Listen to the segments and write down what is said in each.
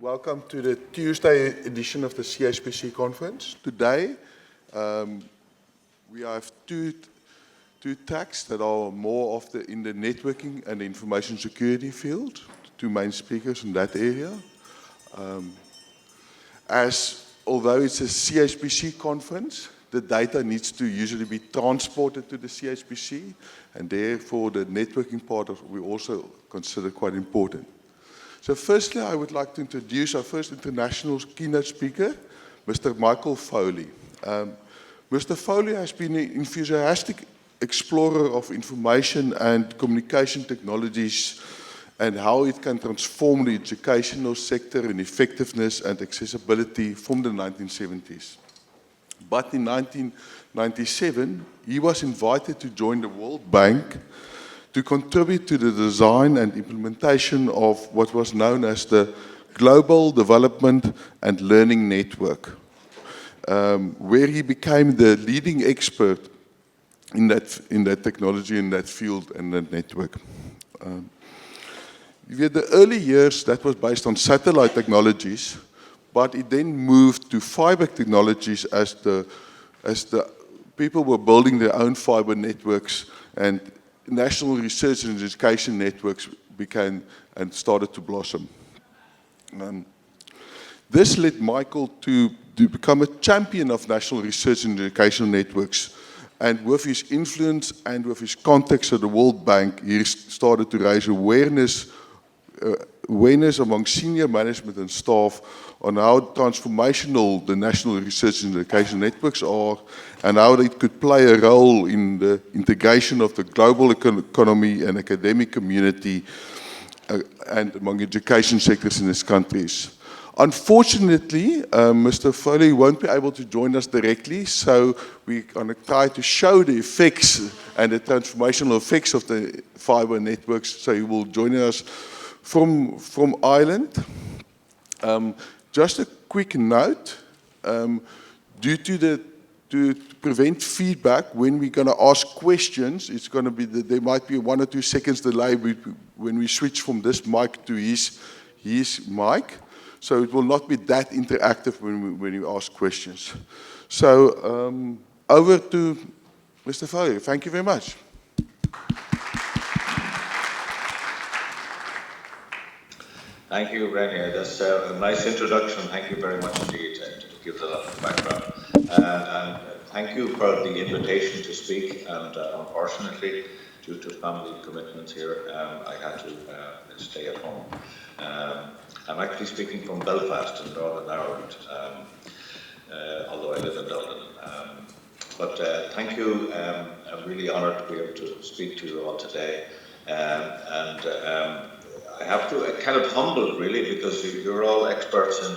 Welcome to the Tuesday edition of the CHPC conference. Today, we have two tracks that are more of in the networking and information security field, two main speakers in that area. Although it's a CHPC conference, the data needs to usually be transported to the CHPC, and therefore the networking part we also consider quite important. So firstly, I would like to introduce our first international keynote speaker, Mr. Michael Foley. Mr. Foley has been an enthusiastic explorer of information and communication technologies and how it can transform the educational sector in effectiveness and accessibility from the 1970s. But in 1997, he was invited to join the World Bank to contribute to the design and implementation of what was known as the Global Development and Learning Network, where he became the leading expert in that technology, in that field, and that network. In the early years, that was based on satellite technologies, but it then moved to fiber technologies as the people were building their own fiber networks, and national research and education networks began and started to blossom. This led Michael to become a champion of national research and education networks. And with his influence and with his contacts at the World Bank, he started to raise awareness among senior management and staff on how transformational the national research and education networks are and how they could play a role in the integration of the global economy and academic community and among education sectors in these countries. Unfortunately, Mr. Foley won't be able to join us directly, so we're going to try to show the effects and the transformational effects of the fiber networks. So he will join us from Ireland. Just a quick note, to prevent feedback when we're going to ask questions, it's going to be there might be 1 or 2 seconds delay when we switch from this mic to his mic. So it will not be that interactive when you ask questions. So over to Mr. Foley. Thank you very much. Thank you, Renier. That's a nice introduction. Thank you very much indeed to give that up background. And thank you for the invitation to speak. And unfortunately, due to family commitments here, I had to stay at home. I'm actually speaking from Belfast in Northern Ireland, although I live in Dublin. But thank you. I'm really honoured to be able to speak to you all today. I have to kind of humbled really because you're all experts in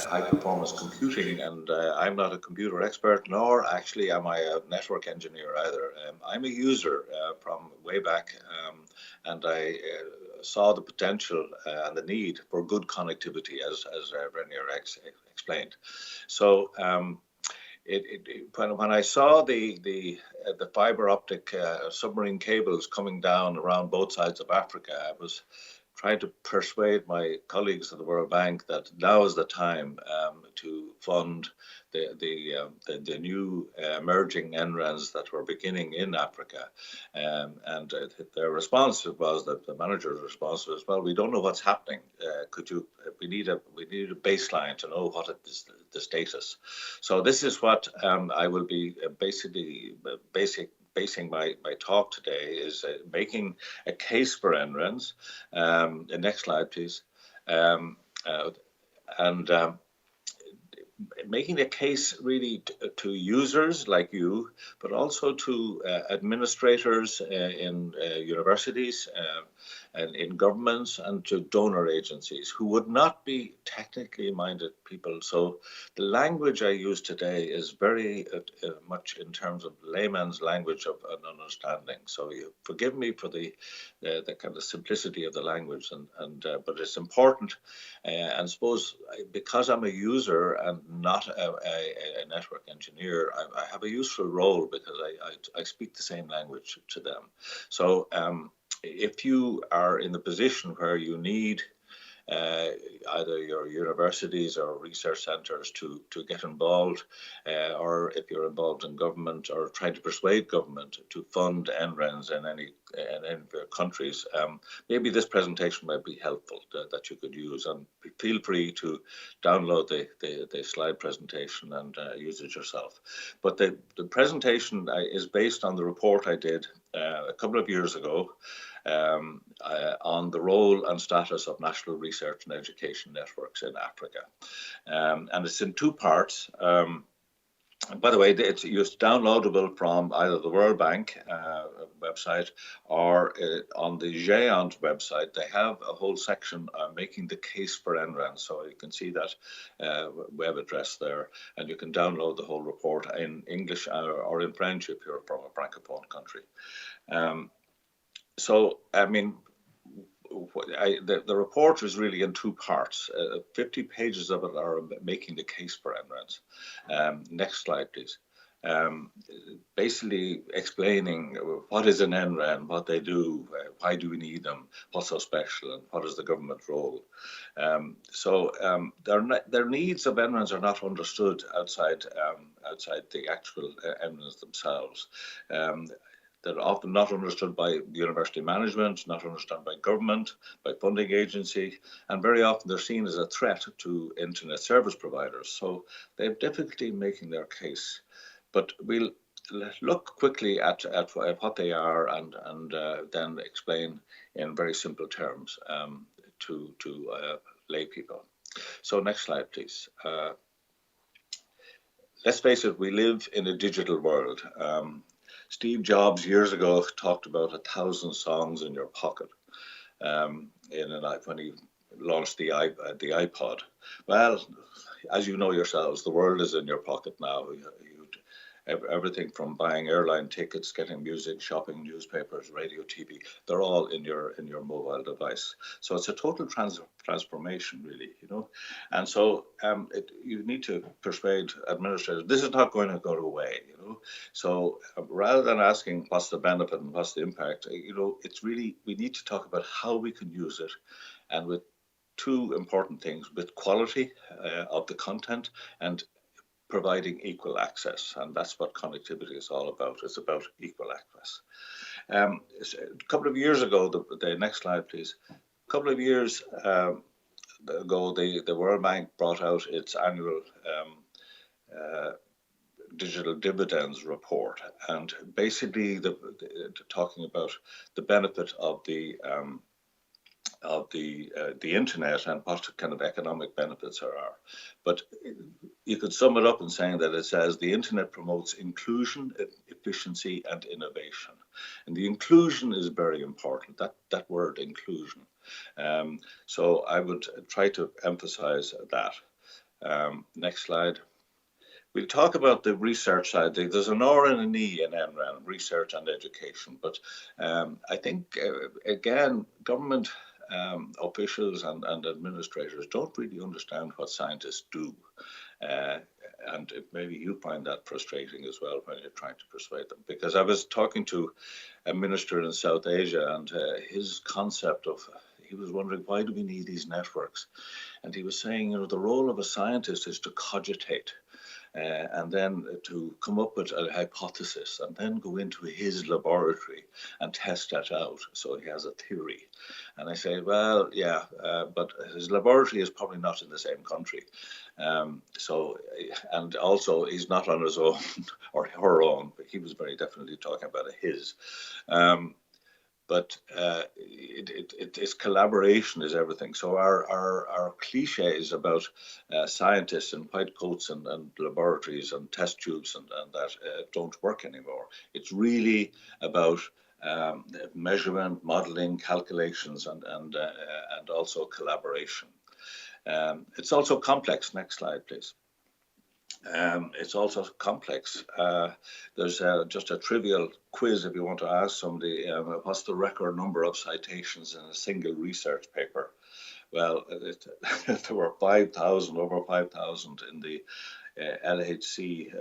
high performance computing, and I'm not a computer expert, nor actually am I a network engineer either. I'm a user from way back, and I saw the potential and the need for good connectivity, as Renier explained. So when I saw the fiber optic submarine cables coming down around both sides of Africa, I was trying to persuade my colleagues at the World Bank that now is the time to fund the new emerging NRENs that were beginning in Africa. And their response was that the manager's response was, well, we don't know what's happening. We need a baseline to know what is the status. So this is what I will be basing my talk today is making a case for NRENs. The next slide, please. Making a case really to users like you, but also to administrators in universities and in governments and to donor agencies who would not be technically minded people. So the language I use today is very much in terms of layman's language of an understanding. So you forgive me for the kind of simplicity of the language, but it's important. And suppose because I'm a user and not a network engineer, I have a useful role because I speak the same language to them. So if you are in the position where you need either your universities or research centres to get involved, or if you're involved in government or trying to persuade government to fund NRENs in any of your countries, maybe this presentation might be helpful that you could use. And feel free to download the slide presentation and use it yourself. But the presentation is based on the report I did a couple of years ago on the role and status of national research and education networks in Africa. And it's in two parts. By the way, it's downloadable from either the World Bank website or on the GÉANT website. They have a whole section making the case for NRENs, so you can see that web address there, and you can download the whole report in English or in French if you're from a francophone country. So, I mean, the report is really in two parts. 50 pages of it are making the case for NRENs. Next slide, please. Basically explaining what is an NREN, what they do, why do we need them, what's so special, and what is the government role. Their needs of NRENs are not understood outside the actual NRENs themselves. They're often not understood by university management, not understood by government, by funding agency, and very often they're seen as a threat to internet service providers. So they have difficulty making their case. But we'll look quickly at what they are and then explain in very simple terms to lay people. So next slide, please. Let's face it, we live in a digital world. Steve Jobs years ago talked about 1,000 songs in your pocket when he launched the iPod. Well, as you know yourselves, the world is in your pocket now. Everything from buying airline tickets, getting music, shopping, newspapers, radio, TV, they're all in your mobile device. So it's a total transformation, really, you know. And so you need to persuade administrators, this is not going to go away, you know. So rather than asking what's the benefit and what's the impact, you know, it's really, we need to talk about how we can use it, and with two important things, with quality of the content and providing equal access, and that's what connectivity is all about. It's about equal access. A couple of years ago, the next slide, please. A couple of years ago, the World Bank brought out its annual digital dividends report, and basically talking about the benefit of the internet and what kind of economic benefits there are. But you could sum it up in saying that it says the internet promotes inclusion, efficiency, and innovation. And the inclusion is very important, that word inclusion. So I would try to emphasize that. Next slide. We'll talk about the research side. There's an R and an E in NREN, research and education. But I think, again, government officials and administrators don't really understand what scientists do. And maybe you find that frustrating as well when you're trying to persuade them. Because I was talking to a minister in South Asia, and his concept of, he was wondering, why do we need these networks? And he was saying, you know, the role of a scientist is to cogitate. And then to come up with a hypothesis and then go into his laboratory and test that out. So he has a theory. And I say, well, yeah, but his laboratory is probably not in the same country. And also he's not on his own or her own, but he was very definitely talking about his. But it's collaboration is everything. So our cliches about scientists in white coats and laboratories and test tubes and that don't work anymore. It's really about measurement, modeling, calculations, and also collaboration. It's also complex. Next slide, please. It's also complex. There's just a trivial quiz if you want to ask somebody, what's the record number of citations in a single research paper? Well, there were 5,000, over 5,000 in the LHC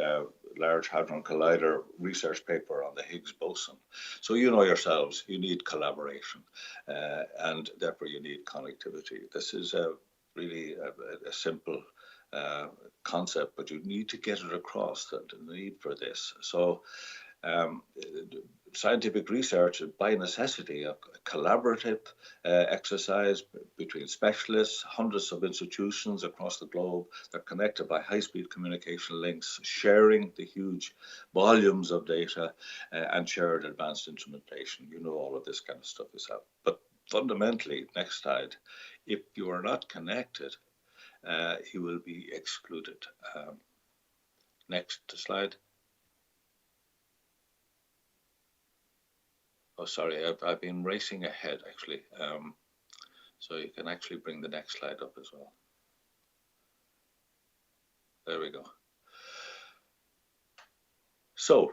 Large Hadron Collider research paper on the Higgs boson. So you know yourselves, you need collaboration, and therefore you need connectivity. This is really a simple concept, but you need to get it across, the need for this. So scientific research is by necessity a collaborative exercise between specialists, hundreds of institutions across the globe. They're connected by high-speed communication links, sharing the huge volumes of data and shared advanced instrumentation. You know all of this kind of stuff is out. But fundamentally, next slide, if you are not connected, you will be excluded. Next slide. Oh, sorry, I've been racing ahead actually. So you can actually bring the next slide up as well. There we go. So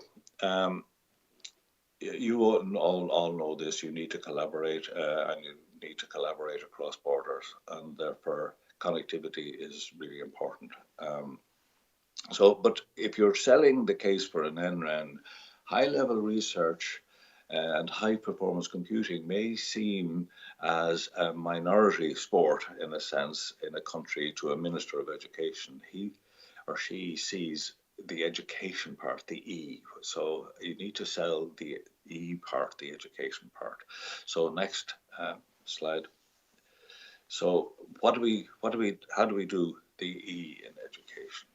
you all know this. You need to collaborate, and you need to collaborate across borders, and therefore connectivity is really important. But if you're selling the case for an NREN, high-level research and high-performance computing may seem as a minority sport, in a sense, in a country to a Minister of Education. He or she sees the education part, the E. So you need to sell the E part, the education part. So next slide. So how do we do the E in education?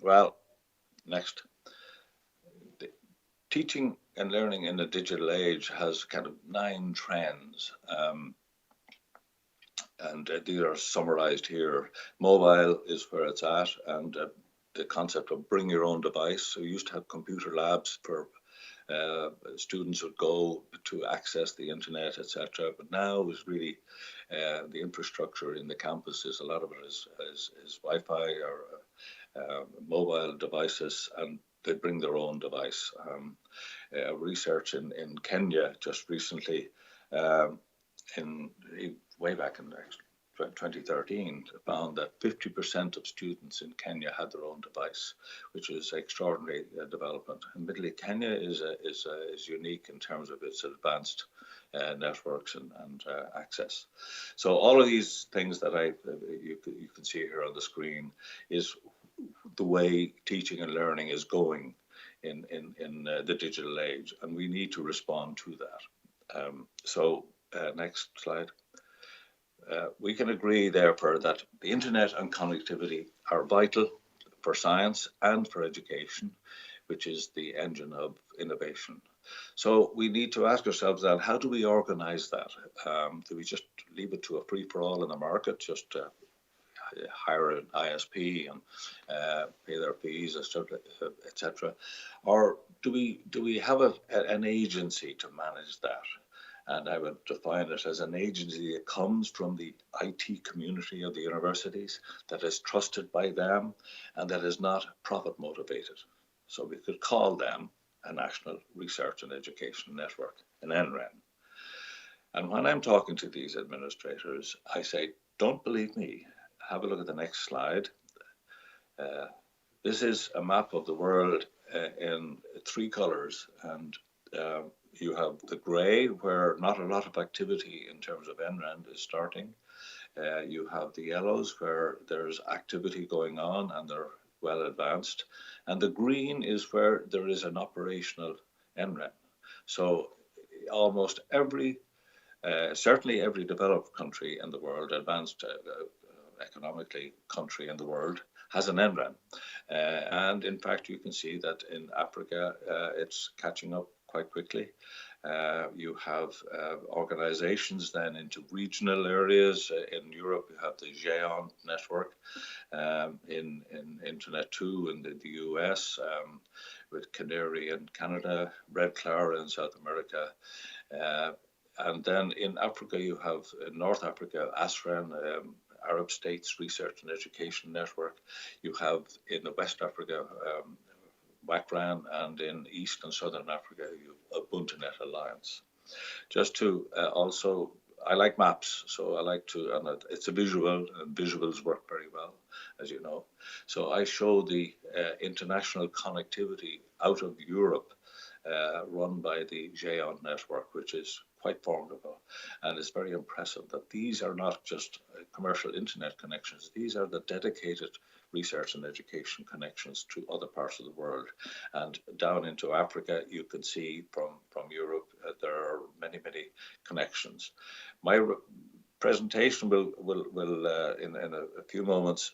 Well, next. Teaching and learning in the digital age has kind of 9 trends, and these are summarized here. Mobile is where it's at, and the concept of bring your own device. So we used to have computer labs for students would go to access the internet, etc. But now is really the infrastructure in the campuses. A lot of it is Wi-Fi or mobile devices, and they bring their own device. Research in Kenya just recently, way back in 2013, found that 50% of students in Kenya had their own device, which is extraordinary development. Admittedly, Kenya is unique in terms of its advanced networks and access. So all of these things that you can see here on the screen is the way teaching and learning is going in the digital age, and we need to respond to that. Next slide. We can agree, therefore, that the internet and connectivity are vital for science and for education, which is the engine of innovation. So we need to ask ourselves that, how do we organize that? Do we just leave it to a free-for-all in the market, just hire an ISP and pay their fees, etc.? Or do we have an agency to manage that? And I would define it as an agency that comes from the IT community of the universities, that is trusted by them, and that is not profit motivated. So we could call them a National Research and Education Network, an NREN. And when I'm talking to these administrators, I say, don't believe me. Have a look at the next slide. This is a map of the world in 3 colors, and you have the gray, where not a lot of activity in terms of NREN is starting. You have the yellows, where there's activity going on and they're well advanced. And the green is where there is an operational NREN. So almost every, certainly every developed country in the world, advanced economically country in the world, has an NREN. And in fact, you can see that in Africa, it's catching up quite quickly. You have organizations then into regional areas. In Europe, you have the GEON network, in Internet 2 in the US, with Canary in Canada, Red Clara in South America. And then in Africa, you have in North Africa, ASREN, Arab States Research and Education Network. You have in the West Africa, WACRAN, and in East and Southern Africa, you have UbuntuNet Alliance. Just to also, I like maps, so I like to, and it's a visual, and visuals work very well. as you know. So I show the international connectivity out of Europe run by the GEON network, which is quite formidable. And it's very impressive that these are not just commercial internet connections, these are the dedicated research and education connections to other parts of the world. And down into Africa, you can see from Europe, there are many, many connections. My presentation will in a few moments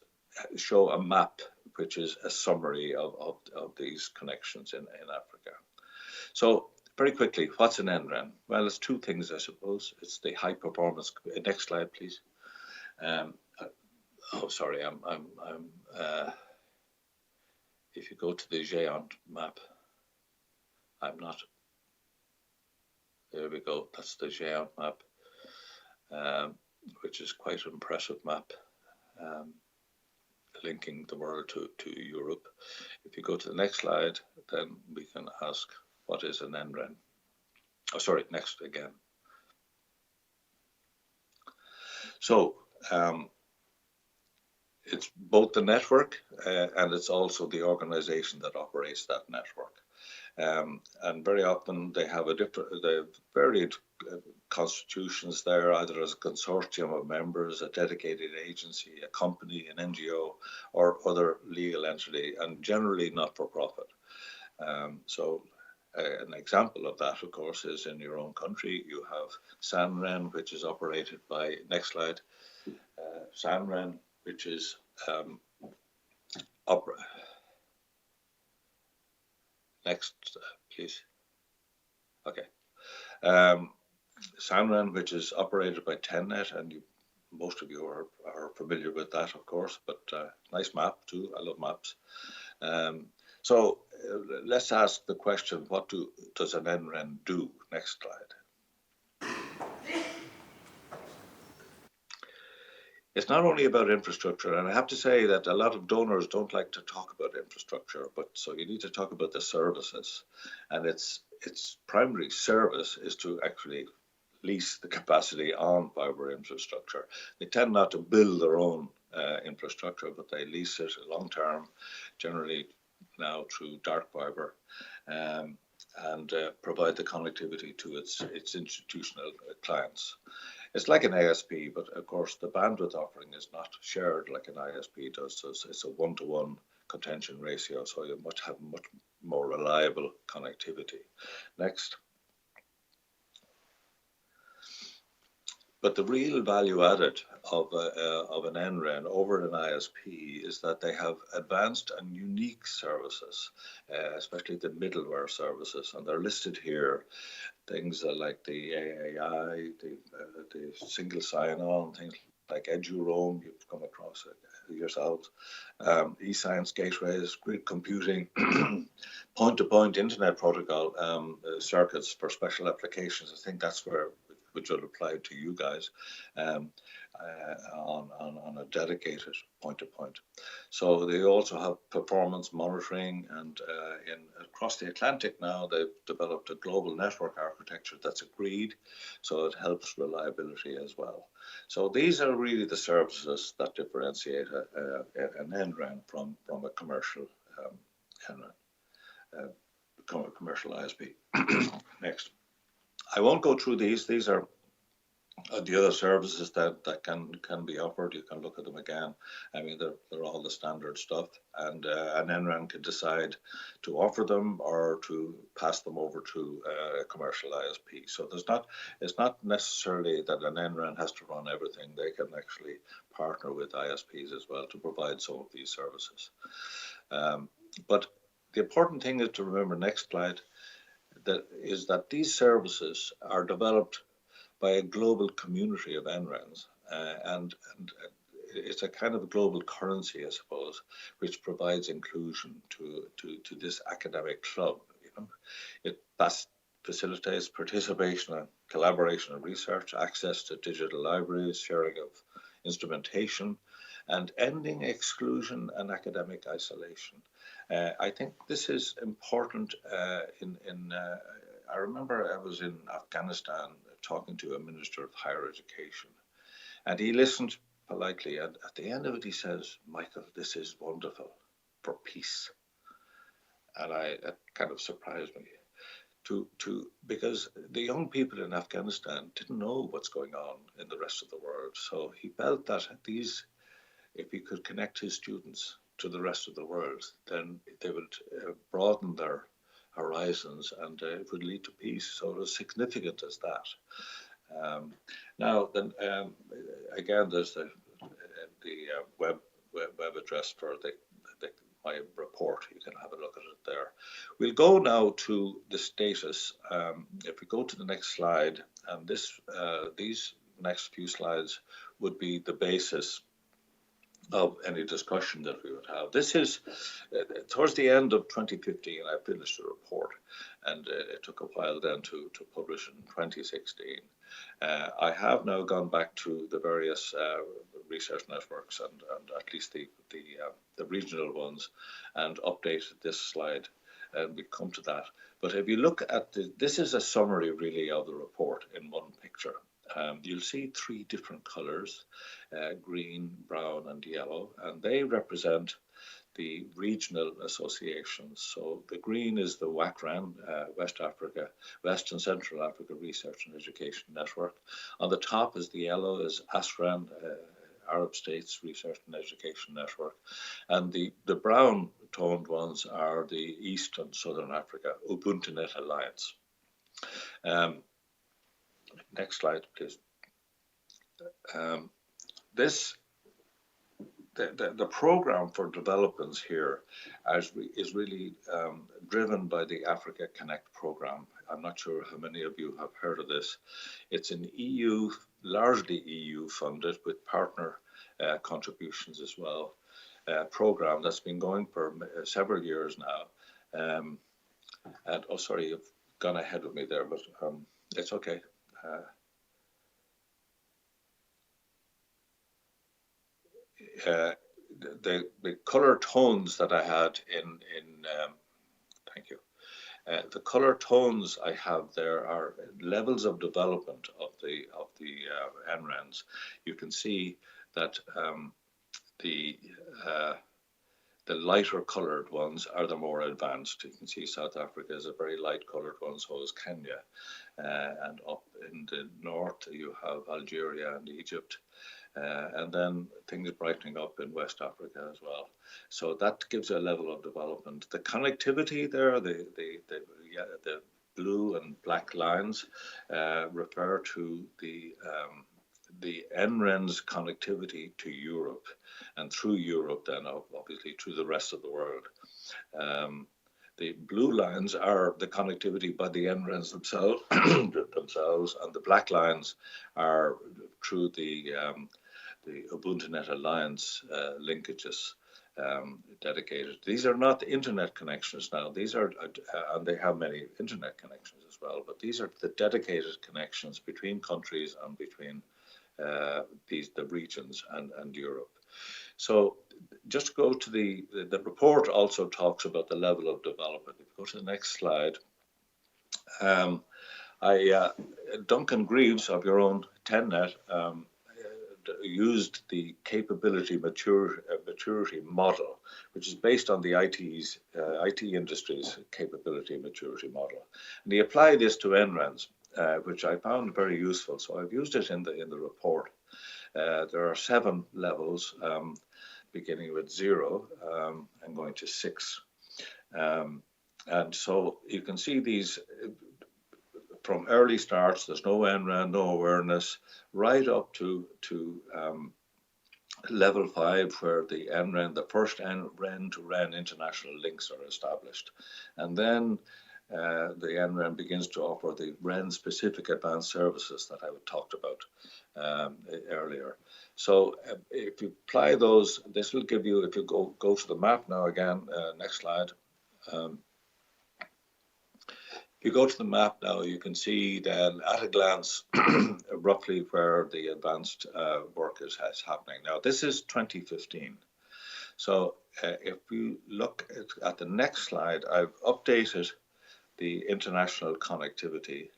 show a map, which is a summary of these connections in Africa. So very quickly, what's an NREN? Well, it's two things, I suppose. It's the high performance. Next slide, please. Oh, sorry, if you go to the GEON map, I'm not. There we go. That's the GEON map, which is quite an impressive map, linking the world to Europe. If you go to the next slide, then we can ask, what is an NREN? Oh, sorry, next again. So it's both the network and it's also the organization that operates that network. And very often they have varied constitutions there, either as a consortium of members, a dedicated agency, a company, an NGO, or other legal entity, and generally not for profit. An example of that, of course, is in your own country. You have SANREN, which is operated by, next slide, SANREN, which is next, please. Okay. SANREN, which is operated by TenNet, and most of you are familiar with that, of course, but nice map too. I love maps. So let's ask the question, what does an NREN do? Next slide. It's not only about infrastructure, and I have to say that a lot of donors don't like to talk about infrastructure, but so you need to talk about the services. And its primary service is to actually lease the capacity on fiber infrastructure. They tend not to build their own infrastructure, but they lease it long term, generally now through dark fiber, and provide the connectivity to its institutional clients. It's like an ISP, but of course the bandwidth offering is not shared like an ISP does. So it's a one-to-one contention ratio, so you must have much more reliable connectivity. Next. But the real value added of an NREN over an ISP is that they have advanced and unique services, especially the middleware services, and they're listed here. Things like the AAI, the single sign-on, things like EduRoam, you've come across it yourselves, e-science gateways, grid computing, point-to-point internet protocol circuits for special applications. I think that's which will apply to you guys on a dedicated point-to-point. So they also have performance monitoring, and across the Atlantic now they've developed a global network architecture that's agreed, so it helps reliability as well. So these are really the services that differentiate an NREN from a commercial NREN, commercial ISP. Next. I won't go through these. These are the other services that can be offered. You can look at them again. I mean, they're all the standard stuff, and an NREN can decide to offer them or to pass them over to a commercial ISP. So it's not necessarily that an NREN has to run everything. They can actually partner with ISPs as well to provide some of these services. But the important thing is to remember, next slide, that these services are developed by a global community of NRENs, and it's a kind of global currency, I suppose, which provides inclusion to this academic club. You know, it facilitates participation and collaboration in research, access to digital libraries, sharing of instrumentation, and ending exclusion and academic isolation. I think this is important. I remember I was in Afghanistan talking to a minister of higher education, and he listened politely, and at the end of it he says, "Michael, this is wonderful for peace." And it kind of surprised me because the young people in Afghanistan didn't know what's going on in the rest of the world. So he felt that if he could connect his students to the rest of the world, then they would broaden their horizons, and it would lead to peace. So it was significant as that. Now, then again, there's the web address for my report. You can have a look at it there. We'll go now to the status. If we go to the next slide, and these next few slides would be the basis of any discussion that we would have. This is towards the end of 2015. I finished the report, and it took a while then to publish in 2016. I have now gone back to the various research networks and at least the regional ones, and updated this slide, and we come to that. But if you look at this is a summary really of the report in one picture. You'll see three different colors, green, brown, and yellow, and they represent the regional associations. So the green is the WACRAN, West and Central Africa Research and Education Network. On the top is the yellow is ASRAN, Arab States Research and Education Network. And the brown toned ones are the East and Southern Africa UbuntuNet Alliance. Next slide, please. The program for developments here is really driven by the Africa Connect program. I'm not sure how many of you have heard of this. It's an largely EU funded with partner contributions as well, program that's been going for several years now. And oh, sorry, you've gone ahead of me there, but it's okay. The color tones that I had thank you. The color tones I have there are levels of development of the NRENs. You can see that the lighter colored ones are the more advanced. You can see South Africa is a very light colored one, so is Kenya. And up in the north, you have Algeria and Egypt. And then things brightening up in West Africa as well. So that gives a level of development. The connectivity there, the blue and black lines refer to the NREN's connectivity to Europe, and through Europe then obviously to the rest of the world. The blue lines are the connectivity by the NRENs themselves, and the black lines are through the UbuntuNet Alliance linkages dedicated. These are not internet connections now. These are, and they have many internet connections as well, but these are the dedicated connections between countries and between the regions and Europe. So just to go to the report also talks about the level of development. If you go to the next slide, Duncan Greaves of your own TenNet used the capability maturity model, which is based on the IT industry's capability maturity model, and he applied this to NRENs, which I found very useful. So I've used it in the report. There are 7 levels, beginning with 0 and going to 6, and so you can see these. From early starts, there's no NREN, no awareness, right up to level 5, where the first NREN to REN international links are established. And then the NREN begins to offer the REN-specific advanced services that I talked about earlier. So if you apply those, this will give you, if you go to the map now again, next slide. If you go to the map now, you can see then at a glance roughly where the advanced work is happening. Now, this is 2015. So if you look at the next slide, I've updated the international connectivity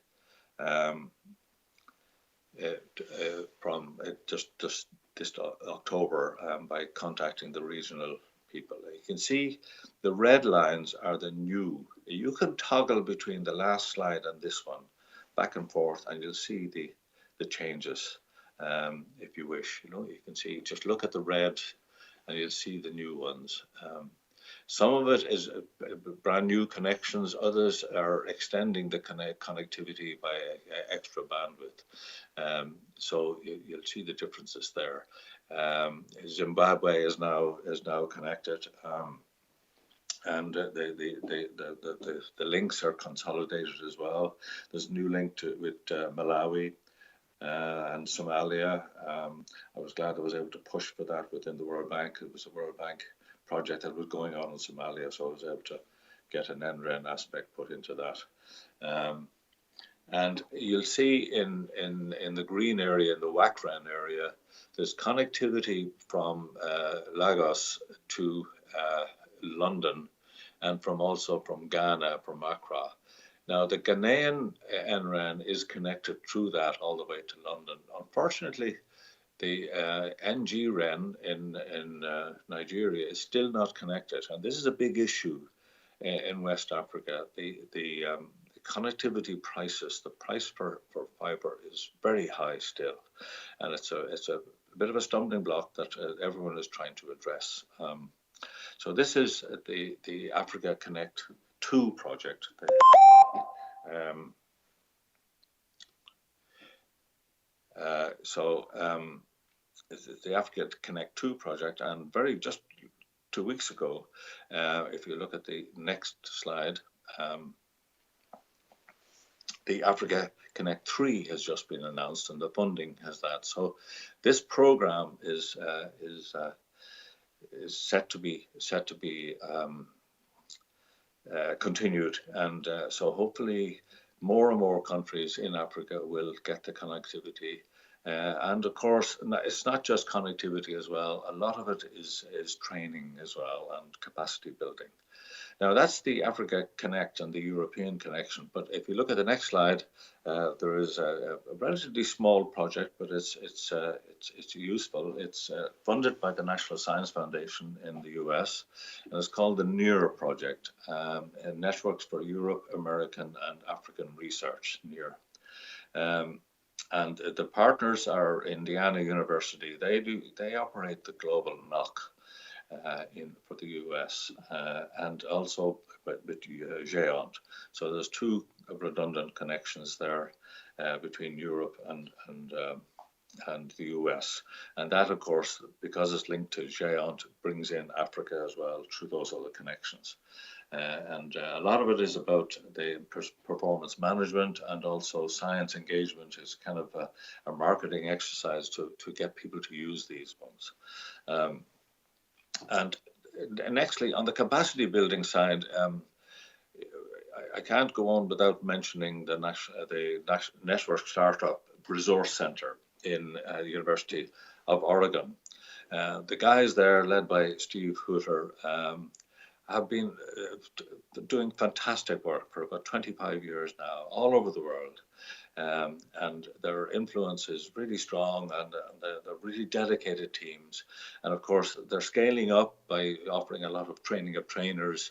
from just this October by contacting the regional people. You can see the red lines are the new. You can toggle between the last slide and this one, back and forth, and you'll see the changes if you wish. You can see, just look at the red and you'll see the new ones. Some of it is brand new connections, others are extending the connectivity by extra bandwidth. So you'll see the differences there. Zimbabwe is now connected, and the links are consolidated as well. There's a new link with Malawi and Somalia. I was glad I was able to push for that within the World Bank. It was a World Bank project that was going on in Somalia, so I was able to get an NREN aspect put into that. And you'll see in the green area, in the WACRAN area, there's connectivity from Lagos to London, and also from Ghana, from Accra. Now, the Ghanaian NREN is connected through that all the way to London. Unfortunately, the NGREN in Nigeria is still not connected, and this is a big issue in West Africa. The connectivity prices, the price for fiber is very high still, and it's a bit of a stumbling block that everyone is trying to address. So this is the Africa Connect 2 project. The Africa Connect 2 project, and just 2 weeks ago, if you look at the next slide, the Africa Connect 3 has just been announced, and the funding has that. So this program is set to be continued, and so hopefully more and more countries in Africa will get the connectivity. And of course, it's not just connectivity as well. A lot of it is training as well, and capacity building. Now, that's the Africa Connect and the European connection. But if you look at the next slide, there is a relatively small project, but it's useful. It's funded by the National Science Foundation in the US, and it's called the NEAR project, Networks for Europe, American, and African Research, NEAR. And the partners are Indiana University. They operate the global NOC for the US, and also with GEONT. So there's two redundant connections there between Europe and the US, and that, of course, because it's linked to GEONT, brings in Africa as well through those other connections. And a lot of it is about the performance management, and also science engagement is kind of a marketing exercise to get people to use these ones. And nextly, on the capacity building side, I can't go on without mentioning the Network Startup Resource Center in the University of Oregon. The guys there, led by Steve Hooter, have been doing fantastic work for about 25 years now, all over the world. And their influence is really strong, and they're really dedicated teams. And of course, they're scaling up by offering a lot of training of trainers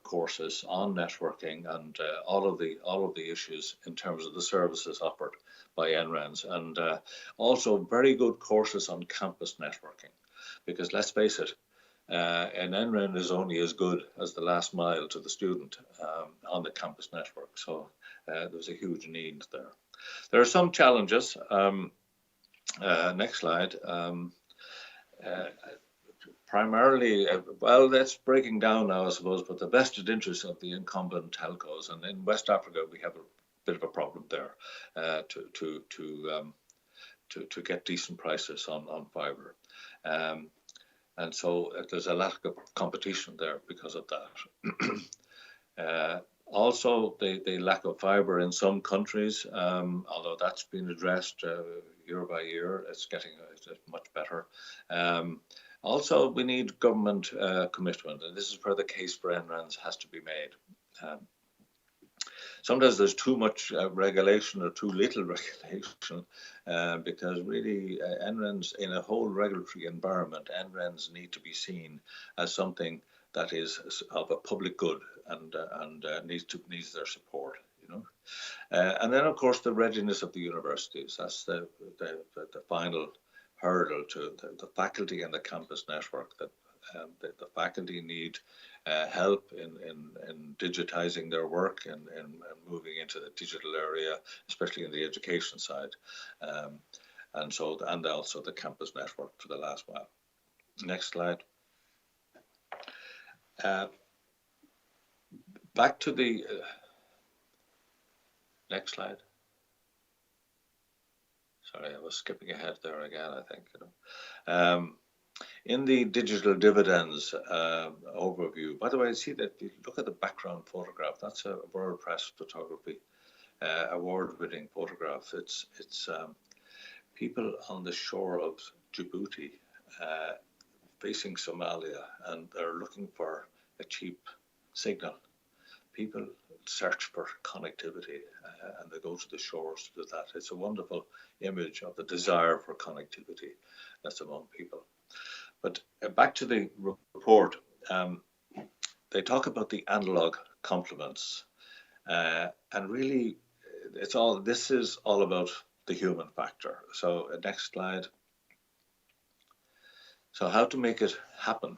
courses on networking, and all of the issues in terms of the services offered by NRENs, and also very good courses on campus networking. Because let's face it, an NREN is only as good as the last mile to the student on the campus network. So there's a huge need there. There are some challenges. Next slide. Primarily, well, that's breaking down now, I suppose, but the vested interests of the incumbent telcos. And in West Africa, we have a bit of a problem there to get decent prices on fiber. And so there's a lack of competition there because of that. Also, the lack of fiber in some countries, although that's been addressed year by year, it's much better. Also, we need government commitment, and this is where the case for NRENs has to be made. sometimes there's too much regulation or too little regulation, because really NRENs in a whole regulatory environment, NRENs need to be seen as something that is of a public good and needs their support. And then of course the readiness of the universities. That's the final hurdle to the faculty and the campus network. That the faculty need help in digitizing their work and moving into the digital area, especially in the education side, and also the campus network for the last mile. Next slide. Back to the next slide. Sorry, I was skipping ahead there again, I think. In the digital dividends overview, by the way, I see that if you look at the background photograph, that's a World Press Photography award-winning photograph. It's people on the shore of Djibouti facing Somalia, and they're looking for a cheap signal. People search for connectivity and they go to the shores to do that. It's a wonderful image of the desire for connectivity that's among people. But back to the report, they talk about the analog complements, and really this is all about the human factor. So next slide. So how to make it happen?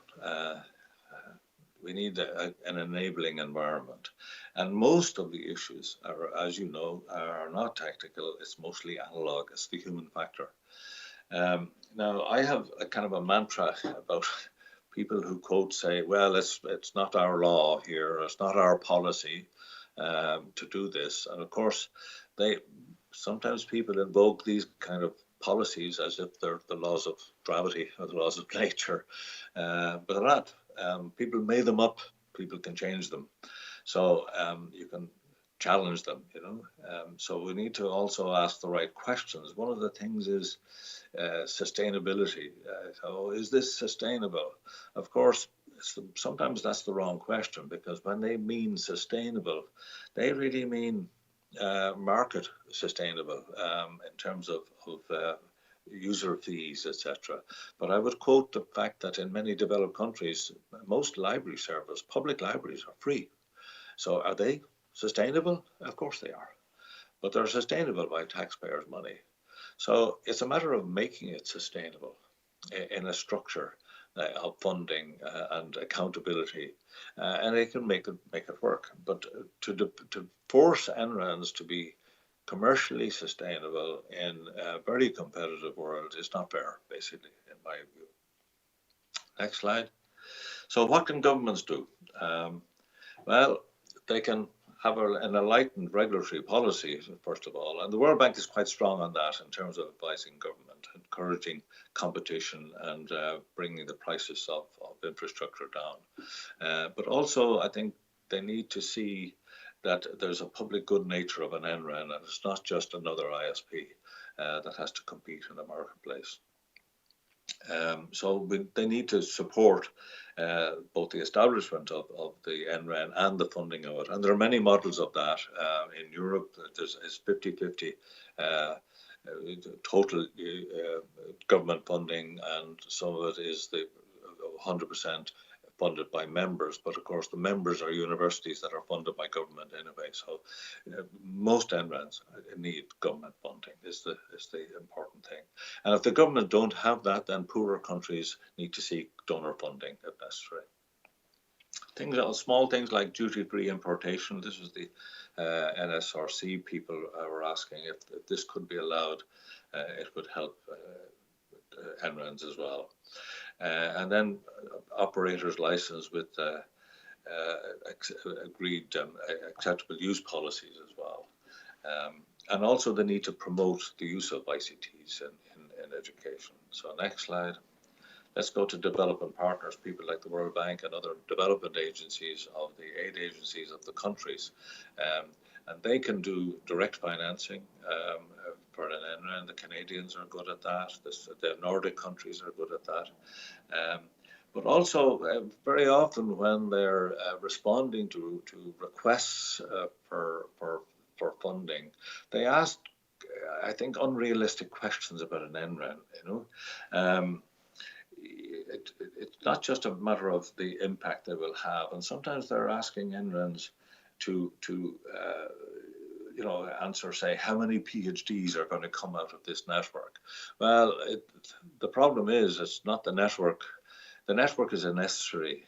We need an enabling environment. And most of the issues, as you know, are not technical. It's mostly analog. It's the human factor. Now, I have a kind of a mantra about people who quote say, well, it's not our law here, it's not our policy to do this. And of course, sometimes people invoke these kind of policies as if they're the laws of gravity or the laws of nature, but they're not. People made them up, people can change them. So you can challenge them, so we need to also ask the right questions. One of the things is sustainability. So is this sustainable? Of course, sometimes that's the wrong question, because when they mean sustainable, they really mean market sustainable in terms of user fees, etc. But I would quote the fact that in many developed countries, most library service, public libraries are free. So are they sustainable? Of course they are. But they're sustainable by taxpayers' money. So it's a matter of making it sustainable in a structure of funding and accountability, and they can make it work. But to force NRENs to be commercially sustainable in a very competitive world is not fair, basically, in my view. Next slide. So what can governments do? Well, they can have an enlightened regulatory policy, first of all, and the World Bank is quite strong on that in terms of advising government, encouraging competition and bringing the prices of infrastructure down. But also, I think they need to see that there's a public good nature of an NREN, and it's not just another ISP that has to compete in the marketplace. So they need to support both the establishment of the NREN and the funding of it. And there are many models of that. In Europe, it's 50-50 total government funding, and some of it is the 100% funded by members, but of course the members are universities that are funded by government anyway. So most NRENs need government funding is the important thing. And if the government don't have that, then poorer countries need to seek donor funding if necessary. Small things like duty-free importation. This was the NSRC people were asking if this could be allowed. It would help NRENs as well. And then operators licensed with agreed acceptable use policies as well. And also the need to promote the use of ICTs in education. So next slide. Let's go to development partners, people like the World Bank and other development agencies of the aid agencies of the countries. And they can do direct financing for an NREN. The Canadians are good at that. The Nordic countries are good at that. But also, very often when they're responding to requests for funding, they ask, I think, unrealistic questions about an NREN. It's not just a matter of the impact they will have, and sometimes they're asking NRENs to answer, say, how many PhDs are going to come out of this network. Well, the problem is it's not the network. The network is a necessary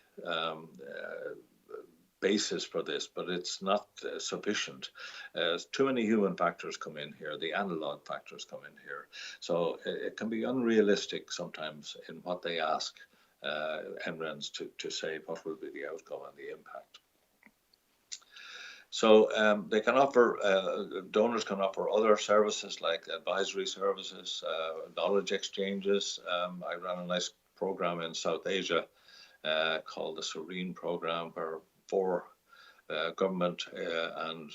basis for this, but it's not sufficient. Too many human factors come in here, the analog factors come in here. So it can be unrealistic sometimes in what they ask NRENs to say what will be the outcome and the impact. So they can offer, donors can offer other services like advisory services, knowledge exchanges. I ran a nice program in South Asia called the Serene program, where 4 government and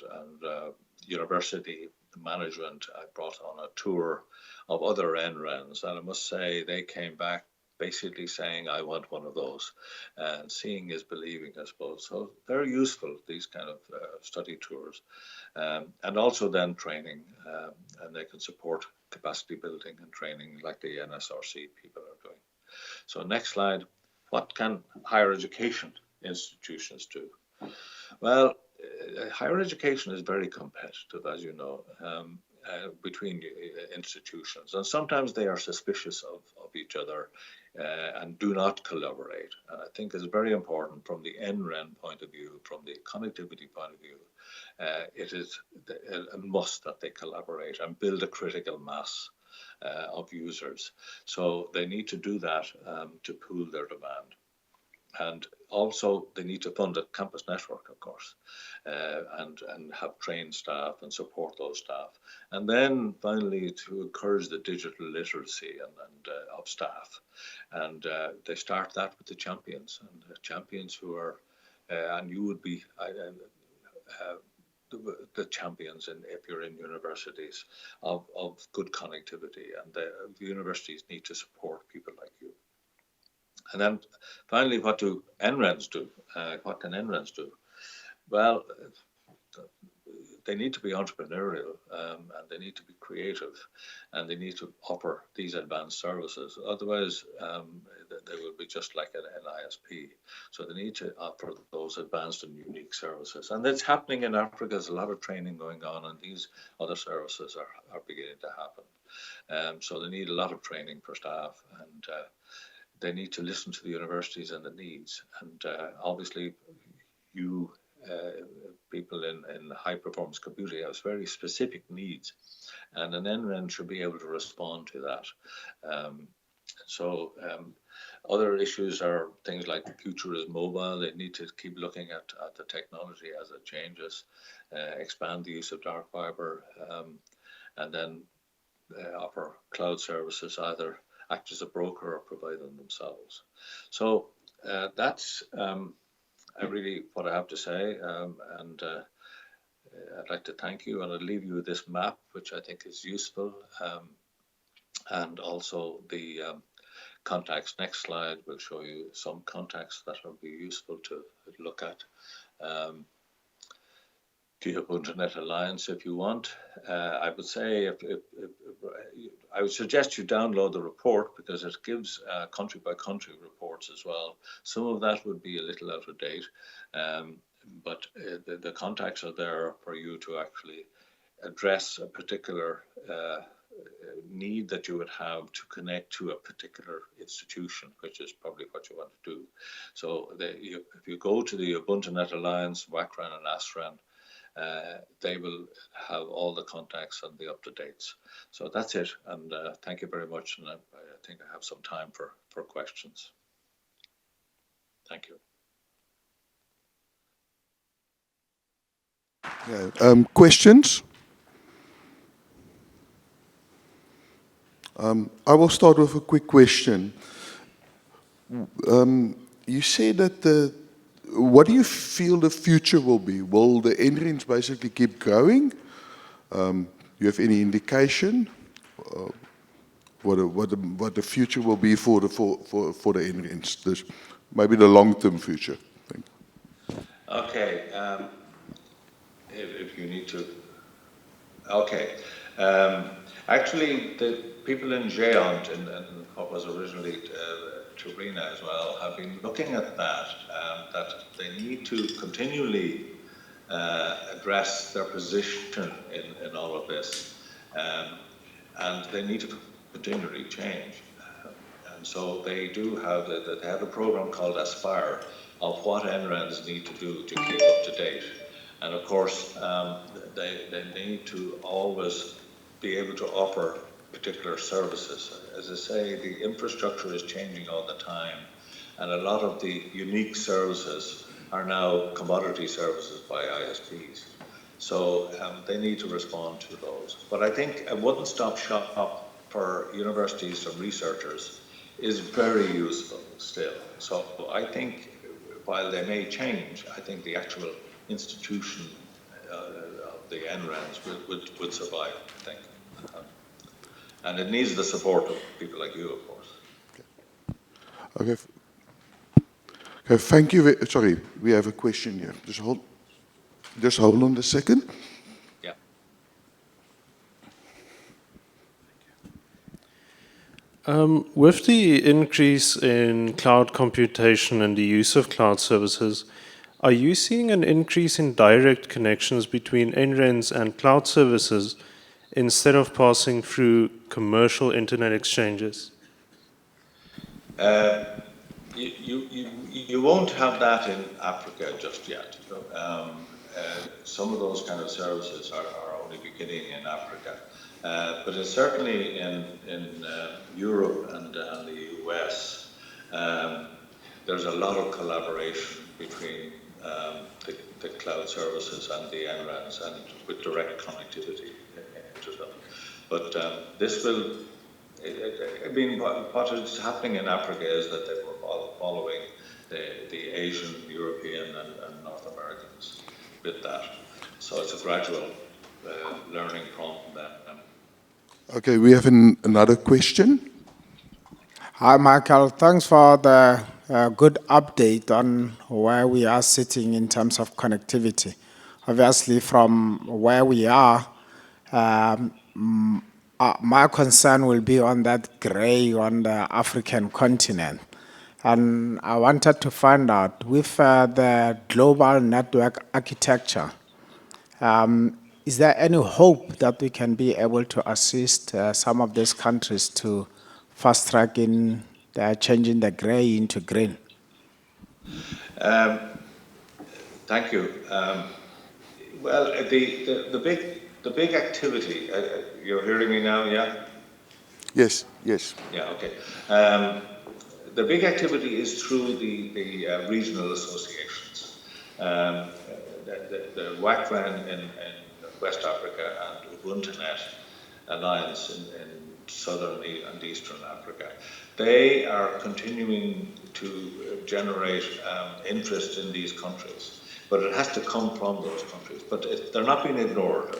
university management I brought on a tour of other NRENs, and I must say they came back basically saying, I want one of those. And seeing is believing, I suppose. So they're useful, these kind of study tours. And also then training, and they can support capacity building and training like the NSRC people are doing. So next slide. What can higher education institutions do? Well, higher education is very competitive, as you know, between institutions, and sometimes they are suspicious of each other and do not collaborate. And I think it's very important from the NREN point of view, from the connectivity point of view, it is a must that they collaborate and build a critical mass of users. So they need to do that to pool their demand. And also they need to fund a campus network, of course, and have trained staff and support those staff. And then finally to encourage the digital literacy of staff. And they start that with the champions, and the champions who are, and you would be the champions if you're in universities of good connectivity, and the universities need to support people like you. And then finally, what do NRENs do? What can NRENs do? Well, they need to be entrepreneurial, and they need to be creative, and they need to offer these advanced services. Otherwise, they will be just like an ISP. So they need to offer those advanced and unique services. And that's happening in Africa. There's a lot of training going on, and these other services are beginning to happen. So they need a lot of training for staff, and they need to listen to the universities and the needs. And obviously, you people in high performance computing have very specific needs, and an NREN should be able to respond to that. Other issues are things like the future is mobile. They need to keep looking at the technology as it changes, expand the use of dark fiber, and then offer cloud services, either act as a broker or provide them themselves. So that's really what I have to say, and I'd like to thank you, and I'll leave you with this map, which I think is useful, and also the contacts. Next slide will show you some contacts that will be useful to look at. The Ubuntu Net Alliance, if you want. I would say I would suggest you download the report, because it gives country by country reports as well. Some of that would be a little out of date, but the contacts are there for you to actually address a particular need that you would have to connect to a particular institution, which is probably what you want to do. So if you go to the Ubuntu Net Alliance, WACRAN and ASRAN, they will have all the contacts and the up-to-dates. So that's it, and thank you very much, and I think I have some time for questions. Thank you. Yeah, questions? I will start with a quick question. You said that what do you feel the future will be? Will the NRENs basically keep growing? Do you have any indication? what the future will be for the NRENs. This maybe the long-term future. Thank you. Okay. If you need to. Okay. Actually, the people in GEONT and what was originally Turina as well have been looking at that, that they need to continually address their position in all of this, and they need to continually change. And so they do have they have a program called Aspire of what NRENs need to do to keep up to date. And of course, they need to always be able to offer particular services. As I say, the infrastructure is changing all the time, and a lot of the unique services are now commodity services by ISPs. So they need to respond to those. But I think a one-stop shop for universities and researchers is very useful still. So I think while they may change, I think the actual institution of the NRENs would survive, I think. And it needs the support of people like you, of course. Okay. Okay, thank you. Sorry, we have a question here. Just hold on a second. Yeah. With the increase in cloud computation and the use of cloud services, are you seeing an increase in direct connections between NRENs and cloud services instead of passing through commercial internet exchanges? You won't have that in Africa just yet. Some of those kind of services are only beginning in Africa. But it's certainly in Europe and the US, there's a lot of collaboration between the cloud services and the NRENs, and with direct connectivity into them. But this will, I mean, what is happening in Africa is that they were following the Asian, European, and North Americans with that. So it's a gradual learning from them. Okay, we have another question. Hi, Michael. Thanks for the good update on where we are sitting in terms of connectivity. Obviously, from where we are, my concern will be on that gray on the African continent. And I wanted to find out, with the global network architecture, is there any hope that we can be able to assist some of these countries to fast track in changing the gray into green? Thank you. Well, the big activity. You're hearing me now, yeah? Yes, yes. Yeah. Okay. The big activity is through the regional associations. The WACRAN in West Africa and UbuntuNet Alliance in Southern and Eastern Africa. They are continuing to generate interest in these countries, but it has to come from those countries. But they're not being ignored.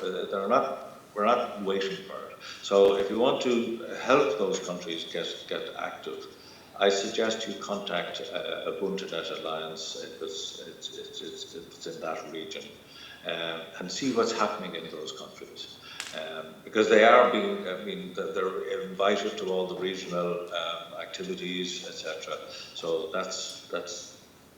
We're not waiting for it. So if you want to help those countries get active, I suggest you contact UbuntuNet Alliance if it's in that region, and see what's happening in those countries. Because they are being, I mean, they're invited to all the regional activities, etc. So that's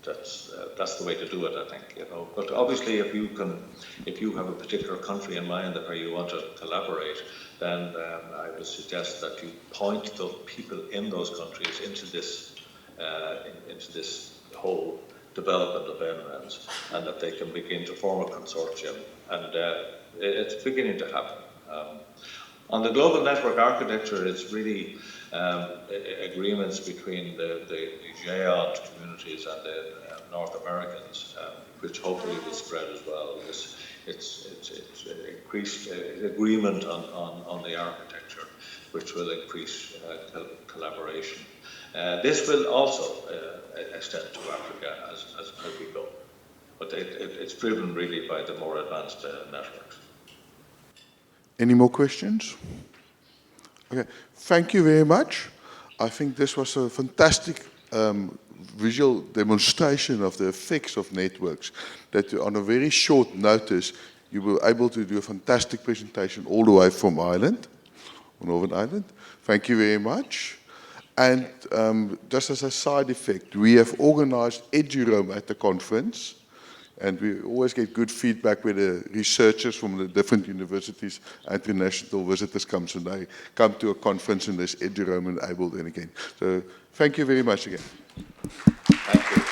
the way to do it, I think. You know, but obviously, if you have a particular country in mind where you want to collaborate, then I would suggest that you point the people in those countries into this whole development of NRENs, and that they can begin to form a consortium, and it's beginning to happen. On the global network architecture, it's really agreements between the GEONT communities and the North Americans, which hopefully will spread as well. It's increased agreement on the architecture, which will increase collaboration. This will also extend to Africa as we go, but it's driven really by the more advanced networks. Any more questions? Okay, thank you very much. I think this was a fantastic visual demonstration of the effects of networks, that on a very short notice, you were able to do a fantastic presentation all the way from Ireland, Northern Ireland. Thank you very much. And just as a side effect, we have organized EduRoam at the conference, and we always get good feedback where the researchers from the different universities, international visitors come, so they come to a conference and there's EduRoam enabled and again. So thank you very much again. Thank you.